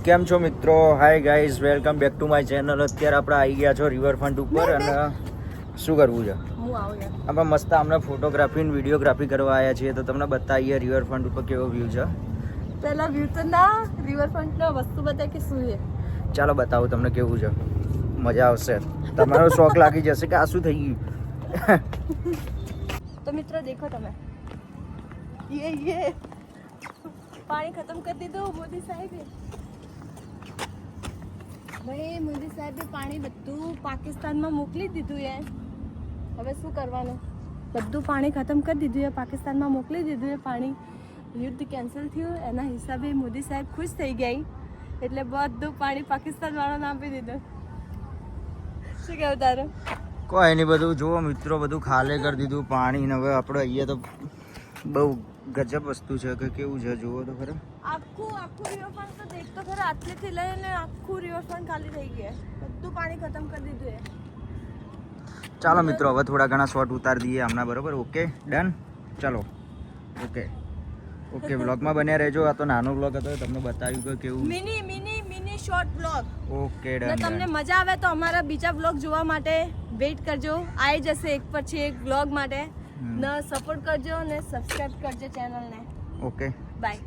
કેમ છો મિત્રો? Hi guys, welcome back to my channel. અત્યારે આપણે આવી ગયા છો રિવરફ્રન્ટ ઉપર અને શું કરવું છે? આપણે મસ્ત આમને ફોટોગ્રાફી અને વિડીયોગ્રાફી કરવા આવ્યા છીએ, તો તમને બતાવીએ રિવરફ્રન્ટ ઉપર કેવો વ્યૂ છે. પહેલા વ્યૂ તો ના, રિવરફ્રન્ટનો વસ્તુ બતાય કે શું છે. ચાલો બતાવું તમને કેવું છે, મજા આવશે. તમારો શોખ લાગી જશે કે આ શું થઈ ગયું. તો મિત્રો દેખો તમે, ये પાણી ખતમ કરી દીધું મોદી સાહેબે. ભાઈ મોદી સાહેબે પાણી બધું પાકિસ્તાનમાં મોકલી દીધું છે. હવે શું કરવાનું? બધું પાણી ખતમ કરી દીધું છે, પાકિસ્તાનમાં મોકલી દીધું છે પાણી. યુદ્ધ કેન્સલ થયું એના હિસાબે મોદી સાહેબ ખુશ થઈ ગયા, એટલે બધું પાણી પાકિસ્તાન વાળાને આપી દીધું. શું કહેવું તારું? કોઈ નહીં, બધું જુઓ મિત્રો, બધું ખાલી કરી દીધું પાણી. ને હવે આપણે અહીંયા તો બહુ ગજબ વસ્તુ છે કે કેવું છે, જુઓ તો ખરા. આખું રિવરફ્રન્ટ તો દેખ તો ખરા, આટલેથી લઈને આખું રિવરફ્રન્ટ ખાલી થઈ ગયા, બધું પાણી ખતમ કરી દીધું છે. ચાલો મિત્રો, હવે થોડા ઘણા શોટ ઉતારી દઈએ હમણાં, બરોબર? Okay, done. ચાલો, ઓકે ઓકે. બ્લોગમાં બન્યા રહેજો. આ તો નાનો બ્લોગ હતો, તમને બતાવ્યું કે કેવું મિની શોર્ટ બ્લોગ. ઓકે, ને ડન. તમને મજા આવે તો અમારા બીજા બ્લોગ જોવા માટે વેઇટ કરજો. આવી જશે એક પછી એક બ્લોગ માટે. ને સપોર્ટ કરજો ને સબસ્ક્રાઇબ કરજો ચેનલને. Okay, by.